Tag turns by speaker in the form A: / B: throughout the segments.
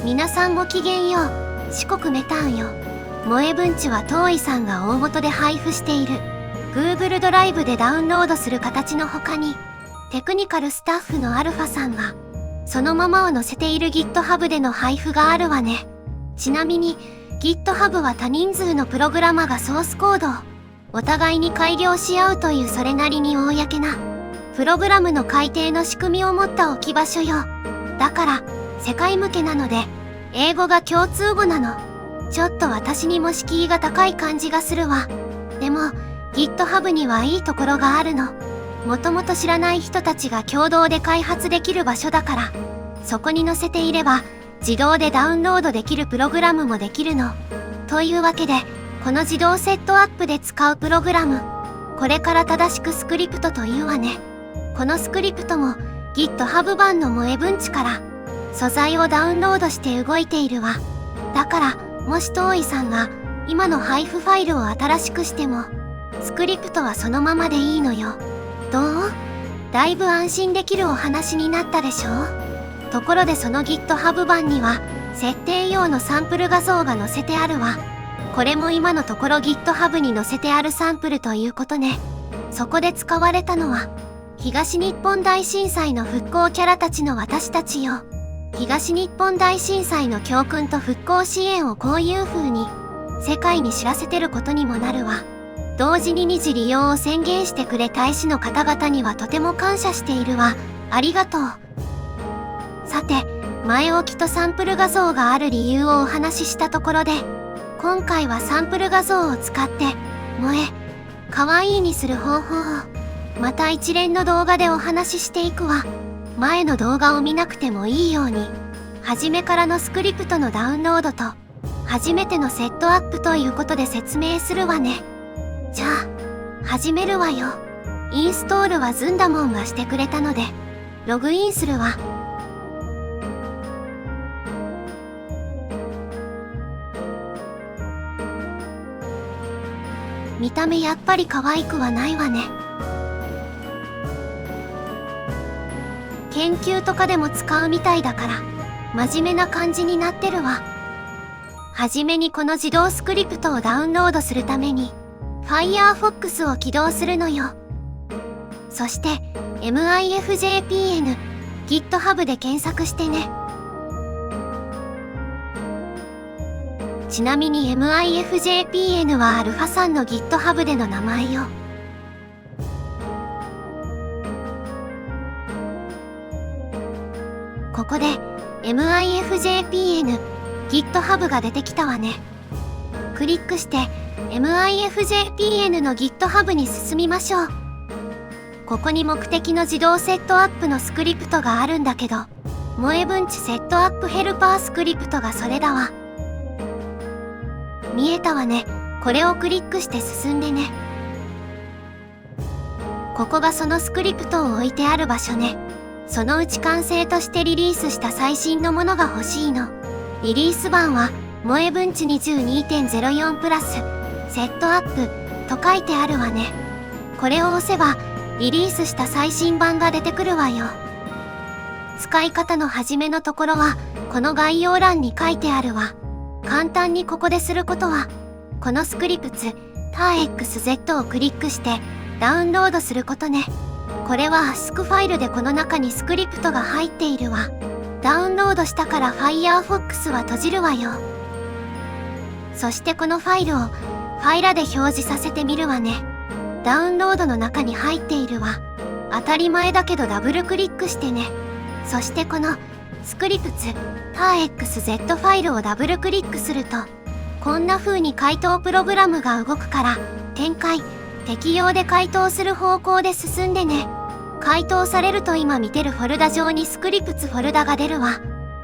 A: 皆さんごきげんよう。四国メタンよ。萌え文地は当意さんが大元で配布している Google ドライブでダウンロードする形の他に、テクニカルスタッフのアルファさんがそのままを載せている GitHub での配布があるわね。ちなみに GitHub は多人数のプログラマがソースコードをお互いに改良し合うというそれなりに公なプログラムの改定の仕組みを持った置き場所よ。だから世界向けなので英語が共通語なの。ちょっと私にも敷居が高い感じがするわ。でも GitHub にはいいところがあるの。もともと知らない人たちが共同で開発できる場所だから、そこに載せていれば自動でダウンロードできるプログラムもできるの。というわけでこの自動セットアップで使うプログラム、これから正しくスクリプトというわね。このスクリプトも GitHub 版の萌え文地から素材をダウンロードして動いているわ。だからもし当意さんが今の配布ファイルを新しくしてもスクリプトはそのままでいいのよ。どう？だいぶ安心できるお話になったでしょ？ところでその GitHub 版には設定用のサンプル画像が載せてあるわ。これも今のところ GitHub に載せてあるサンプルということね。そこで使われたのは東日本大震災の復興キャラたちの私たちよ。東日本大震災の教訓と復興支援をこういう風に世界に知らせてることにもなるわ。同時に二次利用を宣言してくれ大使の方々にはとても感謝しているわ。ありがとう。さて、前置きとサンプル画像がある理由をお話ししたところで、今回はサンプル画像を使って萌え、かわいいにする方法をまた一連の動画でお話ししていくわ。前の動画を見なくてもいいように、初めからのスクリプトのダウンロードと初めてのセットアップということで説明するわね。じゃあ始めるわよ。インストールはずんだもんがしてくれたのでログインするわ。見た目やっぱり可愛くはないわね。研究とかでも使うみたいだから真面目な感じになってるわ。はじめにこの自動スクリプトをダウンロードするために Firefox を起動するのよ。そして MIFJPN GitHub で検索してね。ちなみに MIFJPN はアルファさんの GitHub での名前よ。ここで MIFJPN GitHub が出てきたわね。クリックして MIFJPN の GitHub に進みましょう。ここに目的の自動セットアップのスクリプトがあるんだけど、萌え文地セットアップヘルパースクリプトがそれだわ。見えたわね。これをクリックして進んでね。ここがそのスクリプトを置いてある場所ね。そのうち完成としてリリースした最新のものが欲しいの。リリース版は萌え文地 22.04 プラスセットアップと書いてあるわね。これを押せばリリースした最新版が出てくるわよ。使い方の始めのところはこの概要欄に書いてあるわ。簡単にここですることはこのスクリプツ TARXZ をクリックしてダウンロードすることね。これは ASC ファイルでこの中にスクリプトが入っているわ。ダウンロードしたから Firefox は閉じるわよ。そしてこのファイルをファイラで表示させてみるわね。ダウンロードの中に入っているわ。当たり前だけどダブルクリックしてね。そしてこのスクリプツ TARXZ ファイルをダブルクリックするとこんな風に回答プログラムが動くから展開適用で回答する方向で進んでね。回答されると今見てるフォルダ上にスクリプツフォルダが出るわ。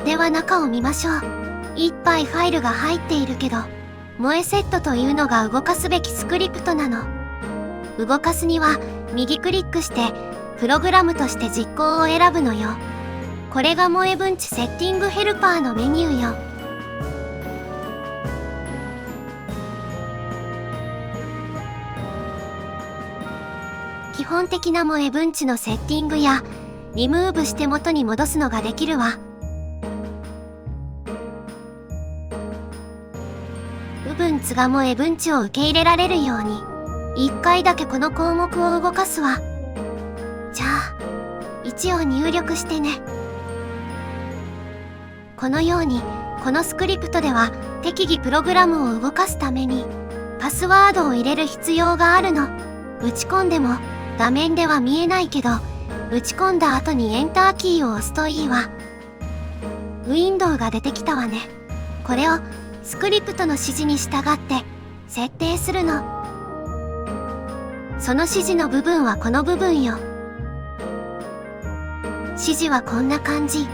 A: では中を見ましょう。いっぱいファイルが入っているけど萌えセットというのが動かすべきスクリプトなの。動かすには右クリックしてプログラムとして実行を選ぶのよ。これが萌え文地セッティングヘルパーのメニューよ。基本的な萌え文地のセッティングやリムーブして元に戻すのができるわ。分つが萌え分値を受け入れられるように、1回だけこの項目を動かすわ。じゃあ、1を入力してね。このように、このスクリプトでは適宜プログラムを動かすために、パスワードを入れる必要があるの。打ち込んでも画面では見えないけど、打ち込んだ後にエンターキーを押すといいわ。ウィンドウが出てきたわね。これをスクリプトの指示に従って設定するの。その指示の部分はこの部分よ。指示はこんな感じ。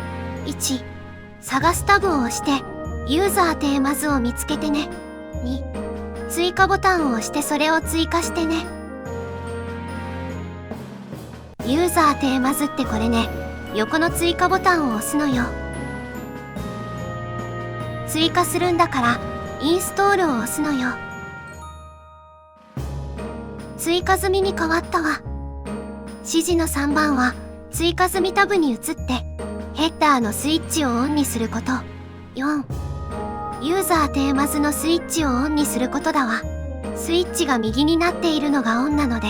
A: 1、探すタブを押してユーザーテーマ図を見つけてね。2、追加ボタンを押してそれを追加してね。ユーザーテーマ図ってこれね、横の追加ボタンを押すのよ。追加するんだからインストールを押すのよ。追加済みに変わったわ。指示の3番は追加済みタブに移ってヘッダーのスイッチをオンにすること。4、ユーザーテーマ図のスイッチをオンにすることだわ。スイッチが右になっているのがオンなので、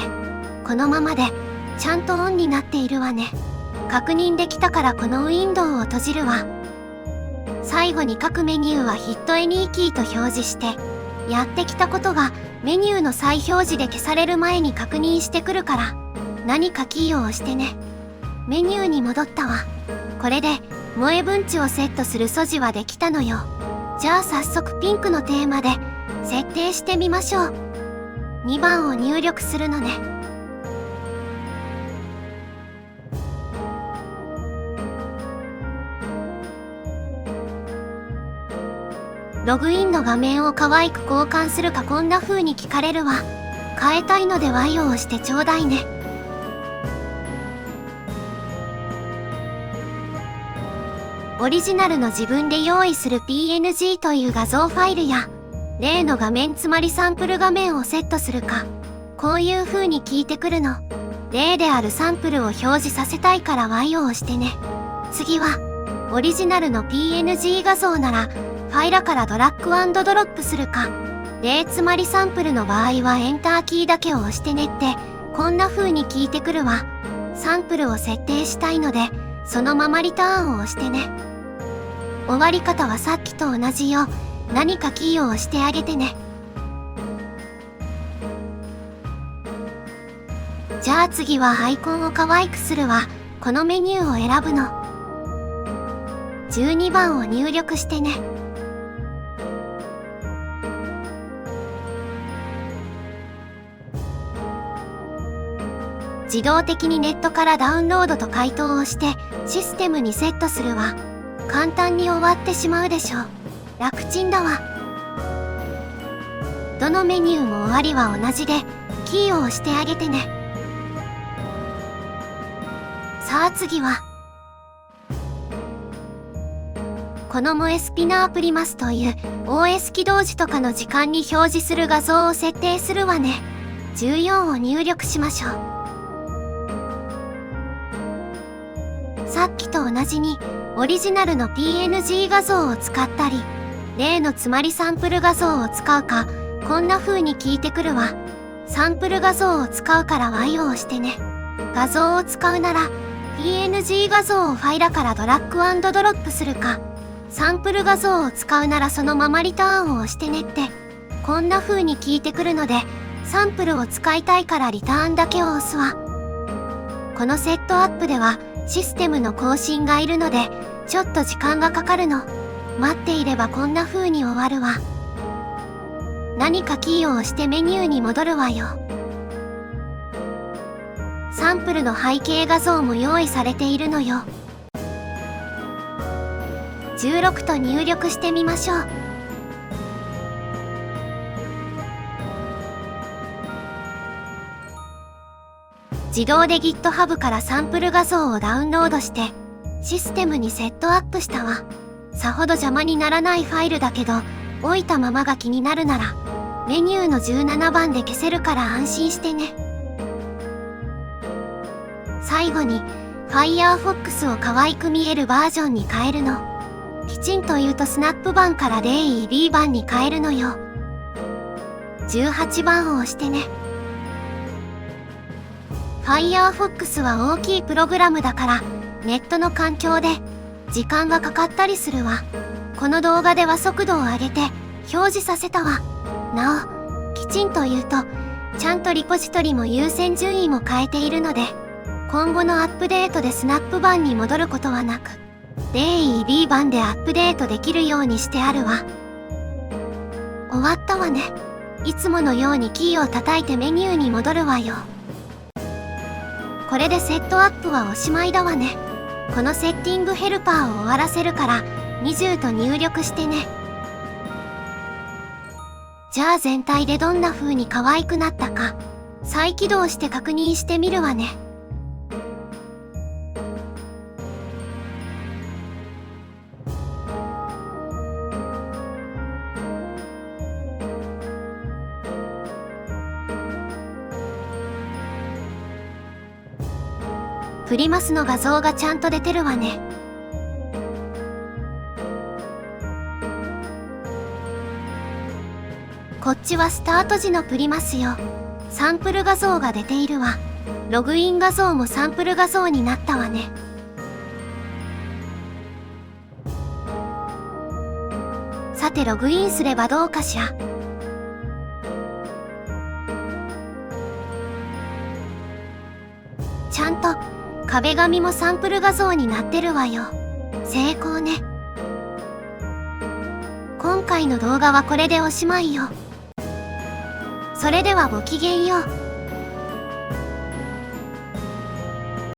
A: このままでちゃんとオンになっているわね。確認できたからこのウィンドウを閉じるわ。最後に各メニューはヒットエニーキーと表示して、やってきたことがメニューの再表示で消される前に確認してくるから、何かキーを押してね。メニューに戻ったわ。これで萌え分値をセットする素地はできたのよ。じゃあ早速ピンクのテーマで設定してみましょう。2番を入力するのね。ログインの画面を可愛く交換するかこんな風に聞かれるわ。変えたいので Y を押してちょうだいね。オリジナルの自分で用意する PNG という画像ファイルや、例の画面つまりサンプル画面をセットするか、こういう風に聞いてくるの。例であるサンプルを表示させたいから Y を押してね。次は、オリジナルの PNG 画像なら、ファイルからドラッグ&ドロップするか、例つまりサンプルの場合はエンターキーだけを押してねって、こんな風に聞いてくるわ。サンプルを設定したいので、そのままリターンを押してね。終わり方はさっきと同じよ。何かキーを押してあげてね。じゃあ次はアイコンを可愛くするわ。このメニューを選ぶの。12番を入力してね。自動的にネットからダウンロードと回答をしてシステムにセットするわ。簡単に終わってしまうでしょう。楽ちんだわ。どのメニューも終わりは同じで、キーを押してあげてね。さあ次は、この萌えスピナープリマスという OS 起動時とかの時間に表示する画像を設定するわね。14を入力しましょう。さっきと同じにオリジナルの PNG 画像を使ったり、例のつまりサンプル画像を使うか、こんな風に聞いてくるわ。サンプル画像を使うから Y を押してね。画像を使うなら PNG 画像をファイルからドラッグ&ドロップするか、サンプル画像を使うならそのままリターンを押してねって、こんな風に聞いてくるので、サンプルを使いたいからリターンだけを押すわ。このセットアップではシステムの更新がいるので、ちょっと時間がかかるの。待っていればこんな風に終わるわ。何かキーを押してメニューに戻るわよ。サンプルの背景画像も用意されているのよ。16と入力してみましょう。自動で GitHub からサンプル画像をダウンロードしてシステムにセットアップしたわ。さほど邪魔にならないファイルだけど、置いたままが気になるならメニューの17番で消せるから安心してね。最後に Firefox を可愛く見えるバージョンに変えるの。きちんと言うとスナップ版から DEB 版に変えるのよ。18番を押してね。Firefox は大きいプログラムだからネットの環境で時間がかかったりするわ。この動画では速度を上げて表示させたわ。なお、きちんと言うとちゃんとリポジトリも優先順位も変えているので、今後のアップデートでスナップ版に戻ることはなく、DEB 版でアップデートできるようにしてあるわ。終わったわね。いつものようにキーを叩いてメニューに戻るわよ。これでセットアップはおしまいだわね。このセッティングヘルパーを終わらせるから20と入力してね。じゃあ全体でどんな風に可愛くなったか再起動して確認してみるわね。プリマスの画像がちゃんと出てるわね。こっちはスタート時のプリマスよ。サンプル画像が出ているわ。ログイン画像もサンプル画像になったわね。さてログインすればどうかしら。ちゃんと壁紙もサンプル画像になってるわよ。成功ね。今回の動画はこれでおしまいよ。それではごきげんよう。